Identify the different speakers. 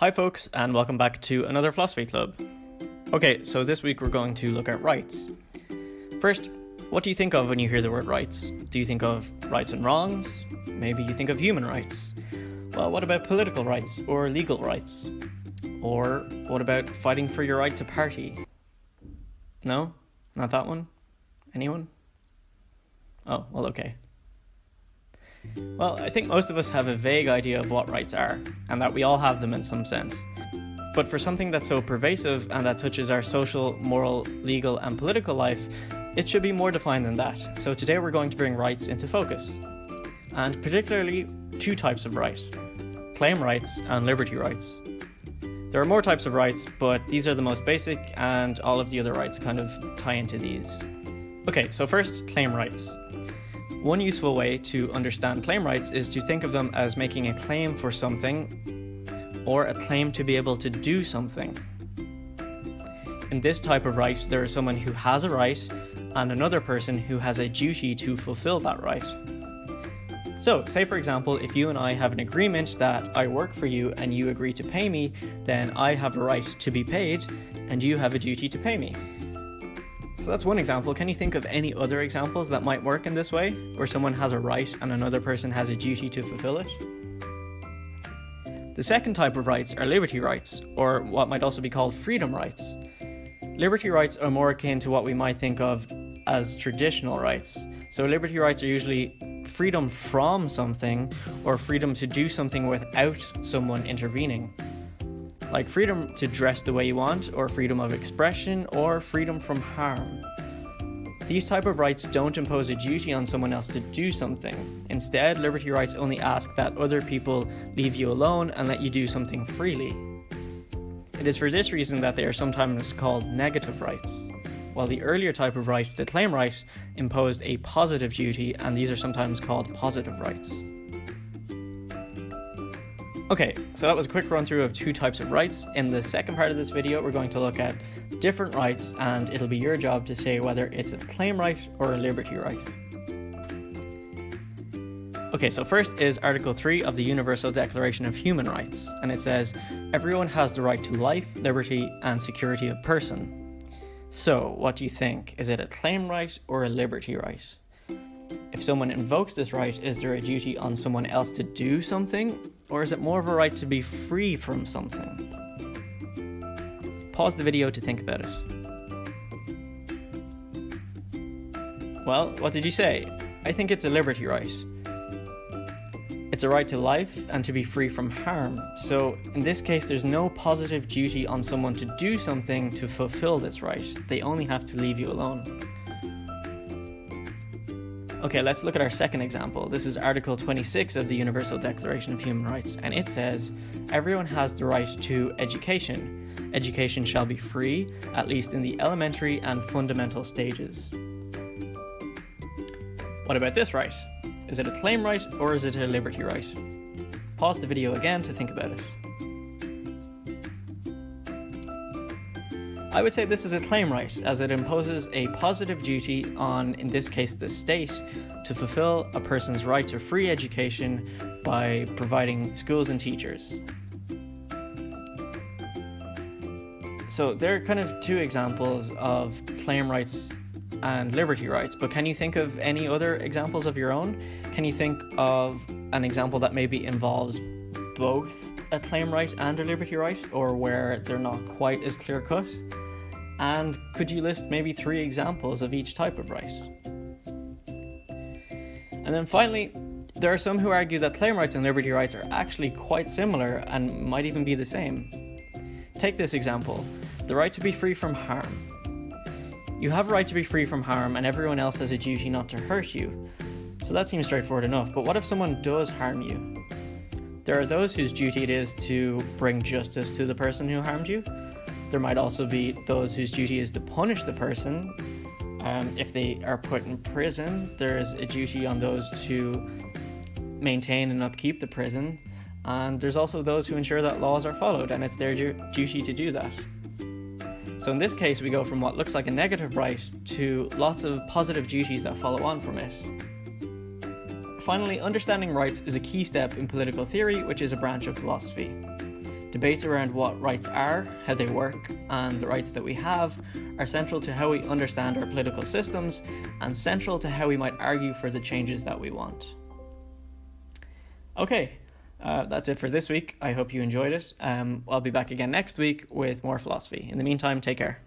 Speaker 1: Hi folks, and welcome back to another Philosophy Club. Okay, so this week we're going to look at rights. First, what do you think of when you hear the word rights? Do you think of rights and wrongs? Maybe you think of human rights. Well, what about political rights or legal rights? Or what about fighting for your right to party? No? Not that one? Anyone? Oh, well, okay. Well, I think most of us have a vague idea of what rights are, and that we all have them in some sense. But for something that's so pervasive and that touches our social, moral, legal, and political life, it should be more defined than that. So today we're going to bring rights into focus, and particularly two types of right: claim rights and liberty rights. There are more types of rights, but these are the most basic, and all of the other rights kind of tie into these. Okay, so first, claim rights. One useful way to understand claim rights is to think of them as making a claim for something or a claim to be able to do something. In this type of right, there is someone who has a right and another person who has a duty to fulfill that right. So, say for example, if you and I have an agreement that I work for you and you agree to pay me, then I have a right to be paid and you have a duty to pay me. So that's one example. Can you think of any other examples that might work in this way, where someone has a right and another person has a duty to fulfill it? The second type of rights are liberty rights, or what might also be called freedom rights. Liberty rights are more akin to what we might think of as traditional rights. So liberty rights are usually freedom from something, or freedom to do something without someone intervening. Like freedom to dress the way you want, or freedom of expression, or freedom from harm. These type of rights don't impose a duty on someone else to do something. Instead, liberty rights only ask that other people leave you alone and let you do something freely. It is for this reason that they are sometimes called negative rights, while the earlier type of right, the claim right, imposed a positive duty, and these are sometimes called positive rights. Okay, so that was a quick run through of two types of rights. In the second part of this video, we're going to look at different rights, and it'll be your job to say whether it's a claim right or a liberty right. Okay, so first is Article 3 of the Universal Declaration of Human Rights, and it says, everyone has the right to life, liberty, and security of person. So, what do you think? Is it a claim right or a liberty right? If someone invokes this right, is there a duty on someone else to do something, or is it more of a right to be free from something? Pause the video to think about it. Well, what did you say? I think it's a liberty right. It's a right to life and to be free from harm. So in this case, there's no positive duty on someone to do something to fulfill this right. They only have to leave you alone. Okay, let's look at our second example. This is Article 26 of the Universal Declaration of Human Rights, and it says, everyone has the right to education. Education shall be free, at least in the elementary and fundamental stages. What about this right? Is it a claim right or is it a liberty right? Pause the video again to think about it. I would say this is a claim right, as it imposes a positive duty on, in this case, the state, to fulfill a person's right to free education by providing schools and teachers. So there are kind of two examples of claim rights and liberty rights, but can you think of any other examples of your own? Can you think of an example that maybe involves both a claim right and a liberty right, or where they're not quite as clear cut? And could you list maybe 3 examples of each type of right? And then finally, there are some who argue that claim rights and liberty rights are actually quite similar and might even be the same. Take this example, the right to be free from harm. You have a right to be free from harm, and everyone else has a duty not to hurt you. So that seems straightforward enough, but what if someone does harm you? There are those whose duty it is to bring justice to the person who harmed you. There might also be those whose duty is to punish the person. If they are put in prison, there is a duty on those to maintain and upkeep the prison. And there's also those who ensure that laws are followed, and it's their duty to do that. So in this case, we go from what looks like a negative right to lots of positive duties that follow on from it. Finally, understanding rights is a key step in political theory, which is a branch of philosophy. Debates around what rights are, how they work, and the rights that we have are central to how we understand our political systems and central to how we might argue for the changes that we want. Okay, that's it for this week. I hope you enjoyed it. I'll be back again next week with more philosophy. In the meantime, take care.